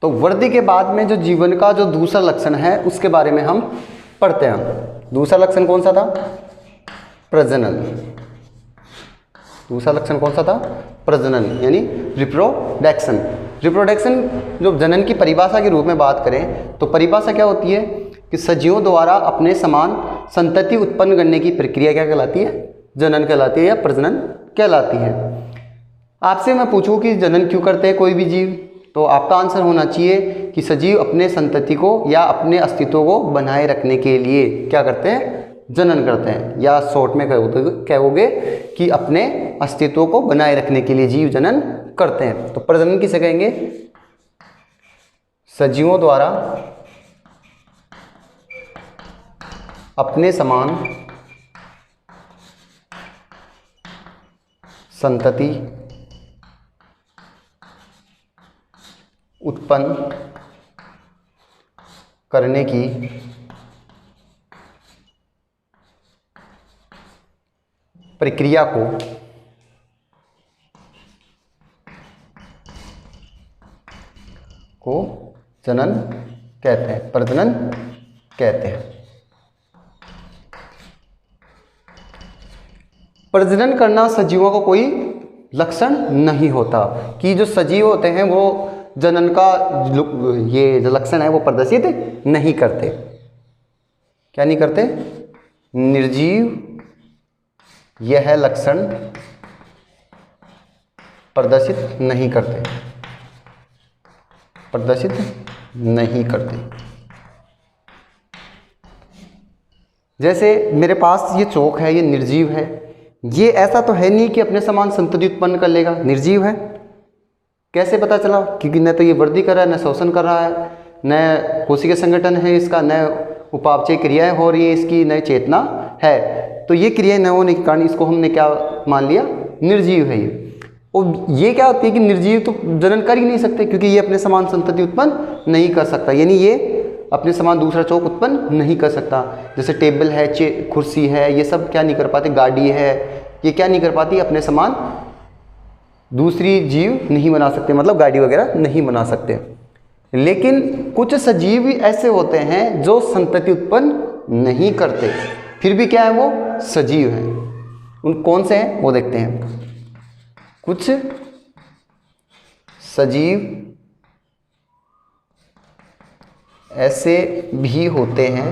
तो वृद्धि के बाद में जो जीवन का जो दूसरा लक्षण है उसके बारे में हम पढ़ते हैं। दूसरा लक्षण कौन सा था? प्रजनन। दूसरा लक्षण कौन सा था? प्रजनन यानी रिप्रोडक्शन। रिप्रोडक्शन जो जनन की परिभाषा के रूप में बात करें तो परिभाषा क्या होती है कि सजीवों द्वारा अपने समान संतति उत्पन्न करने की प्रक्रिया क्या कहलाती है? जनन कहलाती है या प्रजनन कहलाती है। आपसे मैं पूछूं कि जनन क्यों करते हैं कोई भी जीव, तो आपका आंसर होना चाहिए कि सजीव अपने संतति को या अपने अस्तित्व को बनाए रखने के लिए क्या करते हैं? जनन करते हैं। या शॉर्ट में कहोगे कि अपने अस्तित्व को बनाए रखने के लिए जीव जनन करते हैं। तो प्रजनन किसे कहेंगे? सजीवों द्वारा अपने समान संतति उत्पन्न करने की प्रक्रिया को जनन कहते हैं, प्रजनन कहते हैं। प्रजनन करना सजीवों का कोई लक्षण नहीं होता कि जो सजीव होते हैं वो जनन का ये जो लक्षण है वो प्रदर्शित नहीं करते। क्या नहीं करते? निर्जीव यह लक्षण प्रदर्शित नहीं करते, प्रदर्शित नहीं करते। जैसे मेरे पास ये चौक है, ये निर्जीव है, ये ऐसा तो है नहीं कि अपने समान संतति उत्पन्न कर लेगा, निर्जीव है। कैसे पता चला? क्योंकि न तो ये वृद्धि कर रहा है, न शोषण कर रहा है, न कोशिका संगठन है इसका, न उपापचय क्रियाएं हो रही है इसकी, न चेतना है। तो ये क्रियाएं न होने के कारण इसको हमने क्या मान लिया? निर्जीव है ये। और ये क्या होती है कि निर्जीव तो जनन कर ही नहीं सकते क्योंकि ये अपने समान संतति उत्पन्न नहीं कर सकता, यानी ये अपने समान दूसरा चौक उत्पन्न नहीं कर सकता। जैसे टेबल है, कुर्सी है, ये सब क्या नहीं कर पाते? गाड़ी है, ये क्या नहीं कर पाती? अपने समान दूसरी जीव नहीं बना सकते, मतलब गाड़ी वगैरह नहीं बना सकते। लेकिन कुछ सजीव ऐसे होते हैं जो संतति उत्पन्न नहीं करते, फिर भी क्या है? वो सजीव हैं। उन कौन से हैं वो देखते हैं। कुछ सजीव ऐसे भी होते हैं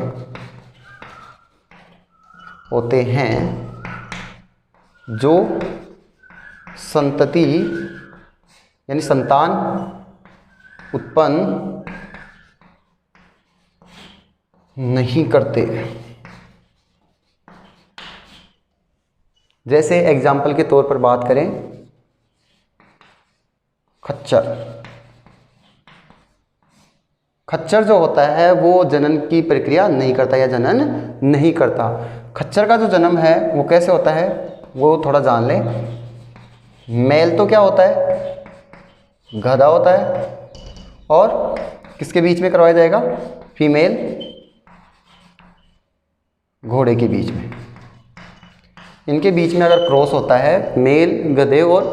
जो संतति यानी संतान उत्पन्न नहीं करते। जैसे एग्जाम्पल के तौर पर बात करें, खच्चर। खच्चर जो होता है वो जनन की प्रक्रिया नहीं करता या जनन नहीं करता। खच्चर का जो जन्म है वो कैसे होता है वो थोड़ा जान लें। मेल तो क्या होता है? गधा होता है, और किसके बीच में करवाया जाएगा? फीमेल घोड़े के बीच में। इनके बीच में अगर क्रॉस होता है, मेल गधे और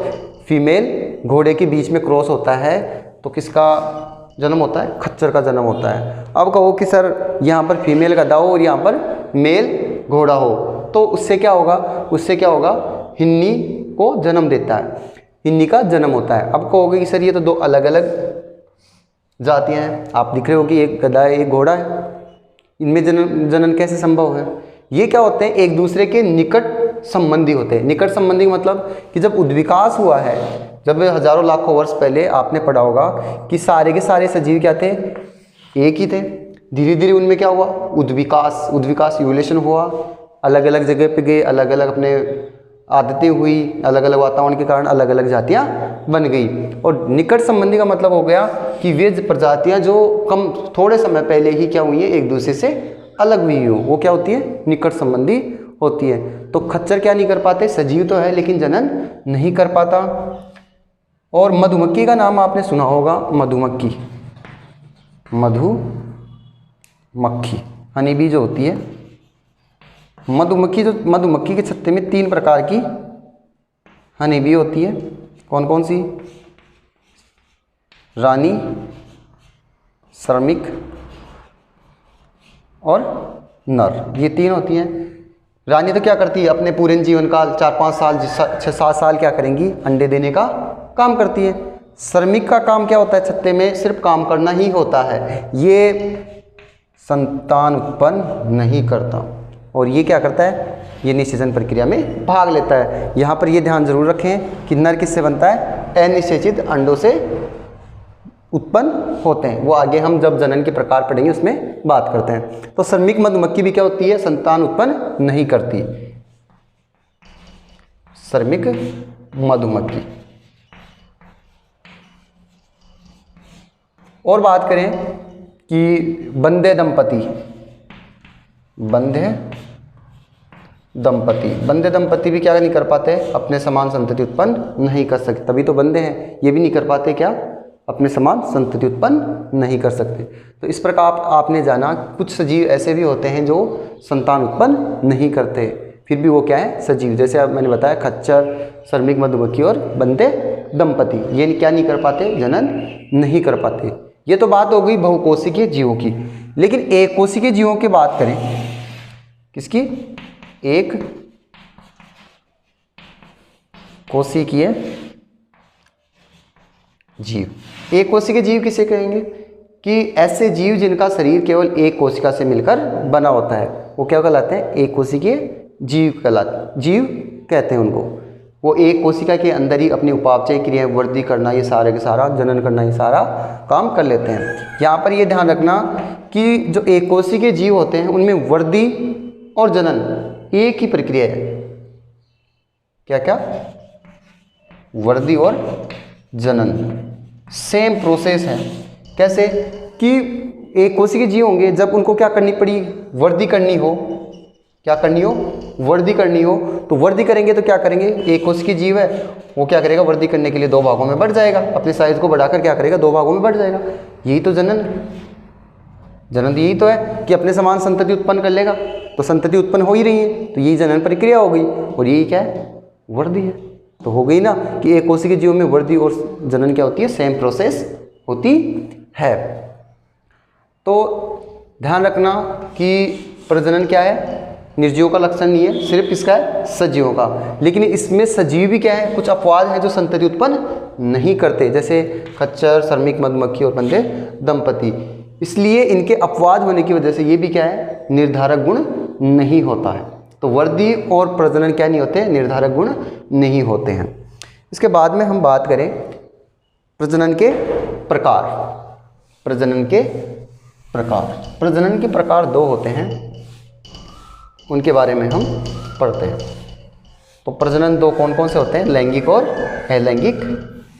फीमेल घोड़े के बीच में क्रॉस होता है, तो किसका जन्म होता है? खच्चर का जन्म होता है। अब कहो कि सर यहाँ पर फीमेल गधा हो और यहाँ पर मेल घोड़ा हो, तो उससे क्या होगा? उससे क्या होगा? हिन्नी को जन्म देता है, हिन्नी का जन्म होता है। अब कहोगे कि सर ये तो दो अलग अलग जातियाँ हैं, आप दिख रहे हो कि एक गधा है एक घोड़ा है, इनमें जनन कैसे संभव है? ये क्या होते हैं? एक दूसरे के निकट संबंधी होते हैं। निकट संबंधी मतलब कि जब उद्विकास हुआ है, जब हजारों लाखों वर्ष पहले आपने पढ़ा होगा कि सारे के सारे सजीव क्या थे? एक ही थे। धीरे धीरे उनमें क्या हुआ? उद्विकास यूलेशन हुआ, अलग अलग जगह पे गए, अलग अलग अपने आदतें हुई, अलग अलग वातावरण के कारण अलग अलग जातियाँ बन गई। और निकट संबंधी का मतलब हो गया कि वे प्रजातियाँ जो थोड़े समय पहले ही क्या हुई है? एक दूसरे से अलग हुई हो, वो क्या होती है? निकट संबंधी होती है। तो खच्चर क्या नहीं कर पाते? सजीव तो है लेकिन जनन नहीं कर पाता। और मधुमक्खी का नाम आपने सुना होगा, मधुमक्खी हनी बी जो होती है, मधुमक्खी के छत्ते में 3 प्रकार की हनी बी होती है। कौन कौन सी? रानी, श्रमिक और नर, ये 3 होती हैं। रानी तो क्या करती है, अपने पूरे जीवन काल 4-5 साल 6-7 साल क्या करेंगी, अंडे देने का काम करती है। श्रमिक का काम क्या होता है, छत्ते में सिर्फ काम करना ही होता है, ये संतान उत्पन्न नहीं करता। और ये क्या करता है, ये निषेचन प्रक्रिया में भाग लेता है। यहाँ पर ये ध्यान जरूर रखें कि नर किससे बनता है, अनिषेचित अंडों से उत्पन्न होते हैं। वो आगे हम जब जनन के प्रकार पढ़ेंगे उसमें बात करते हैं। तो श्रमिक मधुमक्खी भी क्या होती है, संतान उत्पन्न नहीं करती। श्रमिक मधुमक्खी। और बात करें कि बंधे दंपति, बंधे दंपति भी क्या नहीं कर पाते, अपने समान संतति उत्पन्न नहीं कर सकते। तभी तो बंधे हैं, ये भी नहीं कर पाते क्या, अपने समान संतति उत्पन्न नहीं कर सकते। तो इस प्रकार आपने जाना कुछ सजीव ऐसे भी होते हैं जो संतान उत्पन्न नहीं करते, फिर भी वो क्या है, सजीव। जैसे अब मैंने बताया खच्चर, श्रमिक मधुमक्खी और बंधे दंपति, ये क्या नहीं कर पाते, जनन नहीं कर पाते। ये तो बात हो गई बहुकोशिकीय जीवों की। लेकिन एक कोशिकीय जीवों की बात करें, किसकी, एक कोशिकीय जीव। एक कोशिकीय जीव किसे कहेंगे, कि ऐसे जीव जिनका शरीर केवल एक कोशिका से मिलकर बना होता है, वो क्या कहलाते हैं, एक कोशिकीय जीव कहते हैं उनको। वो एक कोशिका के अंदर ही अपनी उपापचय क्रिया, वृद्धि करना, ये सारे के सारा, जनन करना, ये सारा काम कर लेते हैं। यहाँ पर ये ध्यान रखना कि जो एक कोशिकीय जीव होते हैं उनमें वृद्धि और जनन एक ही प्रक्रिया है। क्या क्या, वृद्धि और जनन सेम प्रोसेस है। कैसे कि एक कोशिकीय जीव होंगे, जब उनको क्या करनी पड़ी, वृद्धि करनी हो, क्या करनी हो, वृद्धि करनी हो, तो वृद्धि करेंगे तो क्या करेंगे, एक कोशिकीय जीव है वो क्या करेगा, वृद्धि करने के लिए 2 भागों में बढ़ जाएगा, अपने साइज को बढ़ाकर क्या करेगा, 2 भागों में बढ़ जाएगा। यही तो जनन यही तो है कि अपने समान संतति उत्पन्न कर लेगा। तो संतति उत्पन्न हो ही रही है, तो यही जनन प्रक्रिया हो गई, और यही क्या है, वृद्धि है। तो हो गई ना कि एक कोशिकीय जीव में वृद्धि और जनन क्या होती है, सेम प्रोसेस होती है। तो ध्यान रखना कि प्रजनन क्या है, निर्जीवों का लक्षण नहीं है, सिर्फ किसका है, सजीवों का। लेकिन इसमें सजीव भी क्या है, कुछ अपवाद हैं जो संतति उत्पन्न नहीं करते, जैसे खच्चर, श्रमिक मधुमक्खी और बंधे दंपति। इसलिए इनके अपवाद होने की वजह से ये भी क्या है, निर्धारक गुण नहीं होता है। तो वृद्धि और प्रजनन क्या नहीं होते, निर्धारक गुण नहीं होते हैं। इसके बाद में हम बात करें प्रजनन के प्रकार। प्रजनन के प्रकार 2 होते हैं, उनके बारे में हम पढ़ते हैं। तो प्रजनन 2 कौन कौन से होते हैं, लैंगिक और अलैंगिक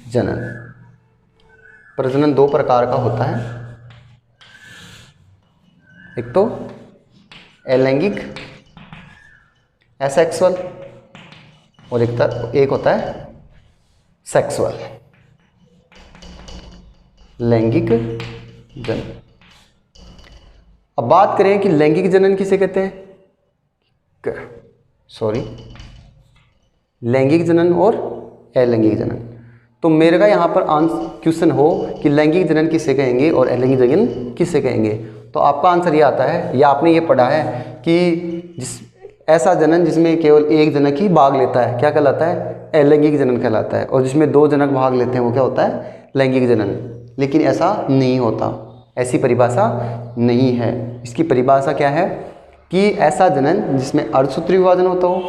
जनन। प्रजनन 2 प्रकार का होता है, एक तो अलैंगिक एसेक्सुअल और एक होता है सेक्सुअल, लैंगिक जनन। अब बात करें कि लैंगिक जनन किसे कहते हैं, लैंगिक जनन और अलैंगिक जनन। तो मेरे का यहाँ पर क्वेश्चन हो कि लैंगिक जनन किसे कहेंगे और अलैंगिक जनन किसे कहेंगे, तो आपका आंसर ये आता है, या आपने ये पढ़ा है कि ऐसा जनन जिसमें केवल एक जनक ही भाग लेता है क्या कहलाता है, अलैंगिक जनन कहलाता है। और जिसमें 2 जनक भाग लेते हैं वो क्या होता है, लैंगिक जनन। लेकिन ऐसा नहीं होता, ऐसी परिभाषा नहीं है। इसकी परिभाषा क्या है कि ऐसा जनन जिसमें अर्धसूत्री विभाजन होता हो,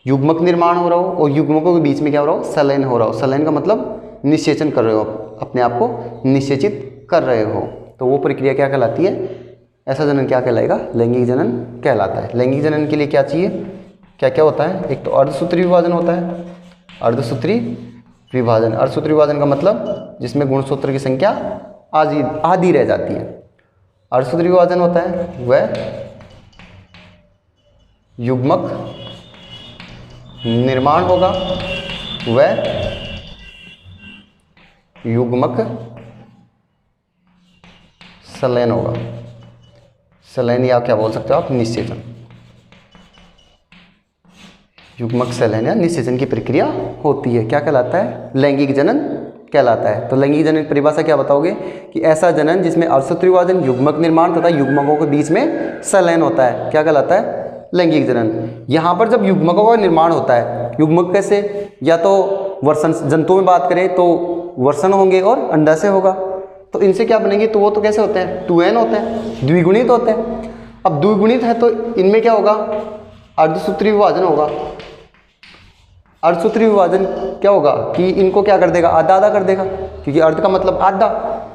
युग्मक निर्माण हो रहा हो और युग्मकों के बीच में क्या हो रहा हो, संलयन हो रहा हो। संलयन का मतलब निषेचन कर रहे हो, अपने आप को निषेचित कर रहे हो, तो वो प्रक्रिया क्या कहलाती है, ऐसा जनन क्या कहलाएगा, लैंगिक जनन कहलाता है। लैंगिक जनन के लिए क्या चाहिए, क्या क्या होता है, एक तो अर्धसूत्री विभाजन होता है, अर्धसूत्री विभाजन का मतलब जिसमें गुणसूत्र की संख्या आधी रह जाती है। अर्धसूत्री विभाजन होता है वह युग्मक निर्माण होगा, वह युग्मक संलयन होगा, संलयन या क्या बोल सकते हो आप, निषेचन। युग्मक संलयन या निषेचन की प्रक्रिया होती है, क्या कहलाता है, लैंगिक जनन कहलाता है। तो लैंगिक जनन की परिभाषा क्या बताओगे कि ऐसा जनन जिसमें अर्धसूत्री विभाजन, युग्मक निर्माण तथा युग्मकों के बीच में संलयन होता है, क्या कहलाता है? लैंगिक जनन। यहाँ पर जब युग्मकों का निर्माण होता है, युग्मक कैसे? या तो वर्षण, जंतुओं में बात करें तो वर्षण होंगे और अंडा से होगा, तो इनसे क्या बनेंगे? तो वो तो कैसे होते हैं? 2n होते हैं, द्विगुणित होते हैं। अब द्विगुणित है तो इनमें क्या होगा? अर्धसूत्री विभाजन होगा। अर्धसूत्री विभाजन क्या होगा कि इनको क्या कर देगा? आधा आधा कर देगा, क्योंकि अर्ध का मतलब आधा,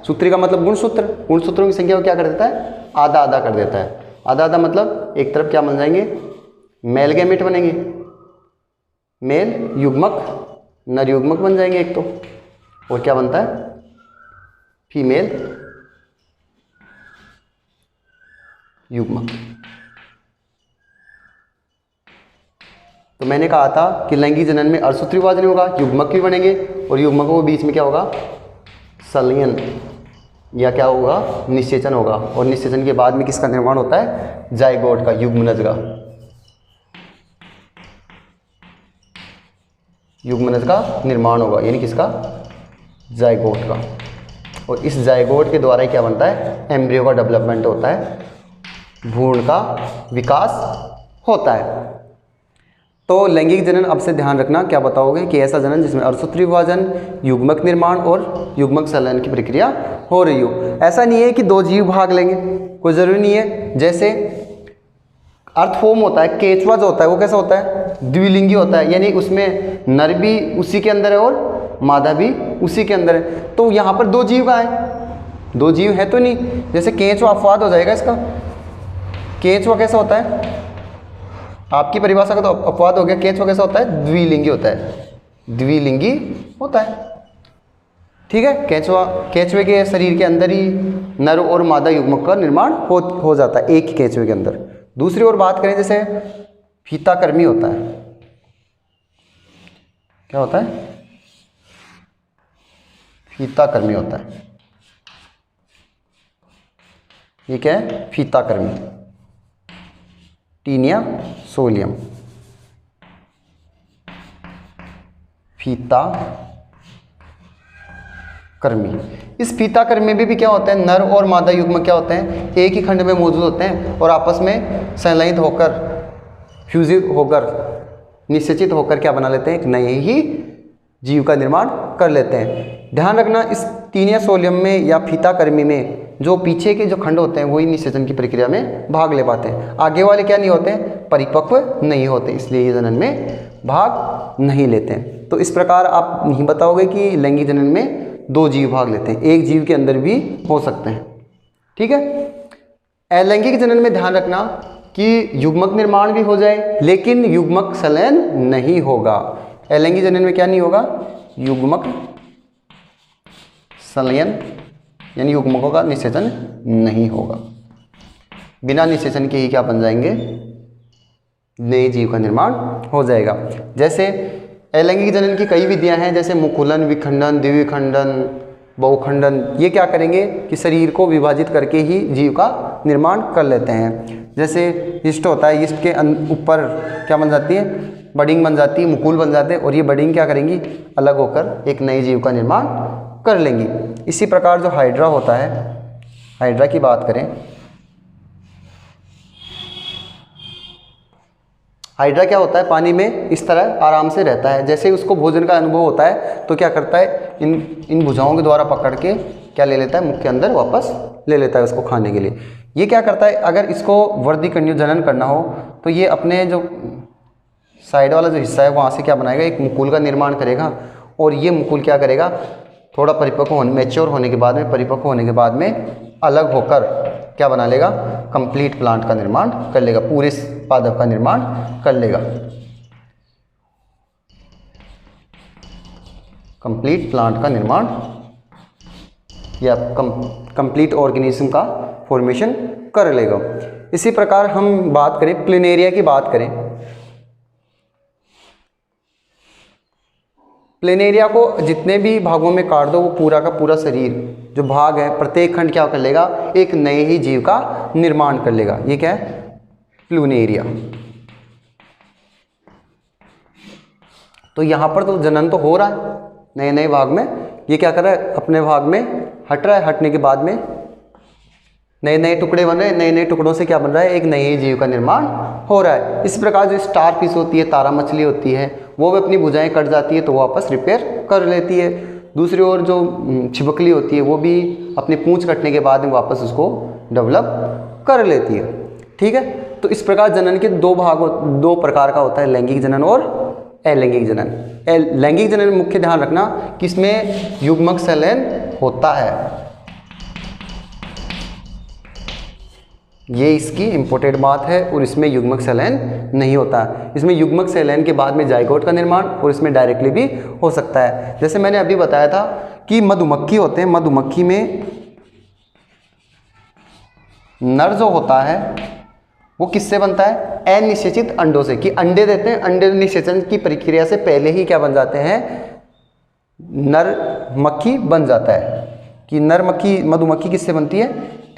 सूत्री का मतलब गुणसूत्र, गुणसूत्रों की संख्या को क्या कर देता है? आधा आधा कर देता है। आधा आधा मतलब एक तरफ क्या बन जाएंगे? मेल गैमेट बनेंगे, मेल युग्मक, नर युग्मक बन जाएंगे एक तो, और क्या बनता है? फीमेल युग्मक। तो मैंने कहा था कि लैंगिक जनन में अर्धसूत्री विभाजन होगा, युग्मक भी बनेंगे और युग्मकों के बीच में क्या होगा? संलयन या क्या होगा? निषेचन होगा। और निषेचन के बाद में किसका निर्माण होता है? जाइगोट का, युग्मनज का, युग्मनज का निर्माण होगा, यानी किसका? जाइगोट का। और इस जाइगोट के द्वारा ही क्या बनता है? एम्ब्रियो का डेवलपमेंट होता है, भ्रूण का विकास होता है। तो लैंगिक जनन अब से ध्यान रखना, क्या बताओगे कि ऐसा जनन जिसमें अर्धसूत्री विभाजन, युग्मक निर्माण और युग्मक संलयन की प्रक्रिया हो रही हो। ऐसा नहीं है कि दो जीव भाग लेंगे, कोई ज़रूरी नहीं है। जैसे अर्थफॉर्म होता है, केचुआ जो होता है वो कैसा होता है? द्विलिंगी होता है, यानी उसमें नर भी उसी के अंदर है और मादा भी उसी के अंदर है। तो यहाँ पर दो जीव कहाँ है? दो जीव है तो नहीं। जैसे केचुआ अपवाद हो जाएगा इसका। केचुआ कैसा होता है? आपकी परिभाषा का तो अपवाद हो गया। केचुआ कैसा होता है? द्विलिंगी होता है, द्विलिंगी होता है। ठीक है, केचुए के शरीर के अंदर ही नर और मादा युग्मक का निर्माण हो जाता है, एक ही केचुए के अंदर। दूसरी ओर बात करें, जैसे फीताकर्मी होता है, क्या होता है? फीताकर्मी होता है। ये क्या है? फीताकर्मी, टीनिया सोलियम, फीता कर्मी। इस फीता कर्मी में भी क्या होता है? नर और मादा युग्मक क्या होते हैं? एक ही खंड में मौजूद होते हैं और आपस में संलयित होकर, फ्यूजिव होकर, निषेचित होकर क्या बना लेते हैं? एक नए ही जीव का निर्माण कर लेते हैं। ध्यान रखना, इस टीनिया सोलियम में या फीता कर्मी में जो पीछे के जो खंड होते हैं वही निषेचन की प्रक्रिया में भाग ले पाते हैं। आगे वाले क्या नहीं होते? परिपक्व नहीं होते, इसलिए ये जनन में भाग नहीं लेते हैं। तो इस प्रकार आप नहीं बताओगे कि लैंगिक जनन में दो जीव भाग लेते हैं, एक जीव के अंदर भी हो सकते हैं। ठीक है। अलैंगिक जनन में ध्यान रखना कि युग्मक निर्माण भी हो जाए लेकिन युग्मक संलयन नहीं होगा। अलैंगिक जनन में क्या नहीं होगा? युग्मक संलयन, यानी युग्मकों का निषेचन नहीं होगा। बिना निषेचन के ही क्या बन जाएंगे? नए जीव का निर्माण हो जाएगा। जैसे अलैंगिक जनन की कई विधियां हैं, जैसे मुकुलन, विखंडन, द्विविखंडन, बहुखंडन। ये क्या करेंगे कि शरीर को विभाजित करके ही जीव का निर्माण कर लेते हैं। जैसे यीस्ट होता है, यीस्ट के ऊपर क्या बन जाती है? बडिंग बन जाती है, मुकुल बन जाते हैं और ये बडिंग क्या करेंगी? अलग होकर एक नए जीव का निर्माण कर लेंगी। इसी प्रकार जो हाइड्रा होता है, हाइड्रा की बात करें, हाइड्रा क्या होता है? पानी में इस तरह आराम से रहता है। जैसे ही उसको भोजन का अनुभव होता है तो क्या करता है? इन भुजाओं के द्वारा पकड़ के क्या ले लेता है? मुख के अंदर वापस ले लेता है उसको खाने के लिए। ये क्या करता है? अगर इसको वर्धिकन्यु जनन करना हो तो ये अपने जो साइड वाला जो हिस्सा है वहाँ से क्या बनाएगा? एक मुकुल का निर्माण करेगा और ये मुकुल क्या करेगा? थोड़ा परिपक्व होने, मैच्योर होने के बाद में, परिपक्व होने के बाद में अलग होकर क्या बना लेगा? कंप्लीट प्लांट का निर्माण कर लेगा, पूरे पादप का निर्माण कर लेगा। कंप्लीट प्लांट का निर्माण या कंप्लीट ऑर्गेनिज्म का फॉर्मेशन कर लेगा। इसी प्रकार हम बात करें प्लुमेरिया की बात करें, प्लुमेरिया को जितने भी भागों में काट दो वो पूरा का पूरा शरीर जो भाग है, प्रत्येक खंड क्या कर लेगा? एक नए ही जीव का निर्माण कर लेगा। ये क्या है? प्लुमेरिया। तो यहाँ पर तो जनन तो हो रहा है नए नए भाग में, ये क्या कर रहा है, अपने भाग में हट रहा है, हटने के बाद में नए नए टुकड़े बन रहे हैं, नए नए टुकड़ों से क्या बन रहा है, एक नए जीव का निर्माण हो रहा है। इस प्रकार जो स्टार फिश होती है, तारा मछली होती है, वो भी अपनी भुजाएं कट जाती है तो वापस रिपेयर कर लेती है। दूसरी ओर जो छिपकली होती है वो भी अपनी पूंछ कटने के बाद में वापस उसको डेवलप कर लेती है। ठीक है, तो इस प्रकार जनन के दो प्रकार का होता है, लैंगिक जनन और अलैंगिक जनन। लैंगिक जनन में मुख्य ध्यान रखना कि इसमें युग्मक संलयन होता है, ये इसकी इंपॉर्टेंट बात है, और इसमें युग्मक संलयन नहीं होता। इसमें युग्मक संलयन के बाद में जाइगोट का निर्माण और इसमें डायरेक्टली भी हो सकता है। जैसे मैंने अभी बताया था कि मधुमक्खी होते हैं, मधुमक्खी में नर जो होता है वो किससे बनता है, अनिषेचित अंडों से, कि अंडे देते हैं, अंडे निषेचन की प्रक्रिया से पहले ही क्या बन जाते हैं, नर मक्खी बन जाता है। कि नर मक्खी मधुमक्खी किससे बनती है,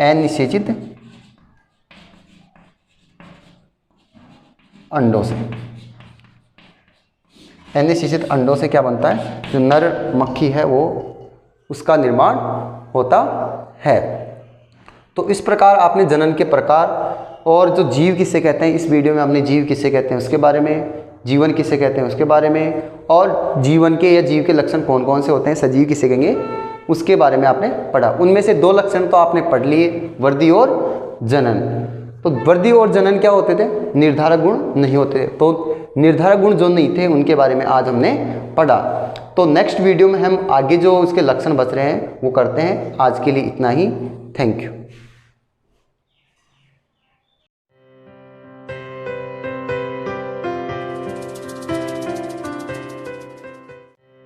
अनिषेचित अंडों से। अनिषेचित अंडों से क्या बनता है, जो नर मक्खी है वो उसका निर्माण होता है। तो इस प्रकार आपने जनन के प्रकार और जो जीव किसे कहते हैं, इस वीडियो में हमने जीव किसे कहते हैं उसके बारे में, जीवन किसे कहते हैं उसके बारे में, और जीवन के या जीव के लक्षण कौन कौन से होते हैं, सजीव किसे कहेंगे उसके बारे में आपने पढ़ा। उनमें से 2 लक्षण तो आपने पढ़ लिए, वृद्धि और जनन। तो वृद्धि और जनन क्या होते थे, निर्धारक गुण नहीं होते, तो निर्धारक गुण जो नहीं थे उनके बारे में आज हमने पढ़ा। तो नेक्स्ट वीडियो में हम आगे जो उसके लक्षण बच रहे हैं वो करते हैं। आज के लिए इतना ही, थैंक यू।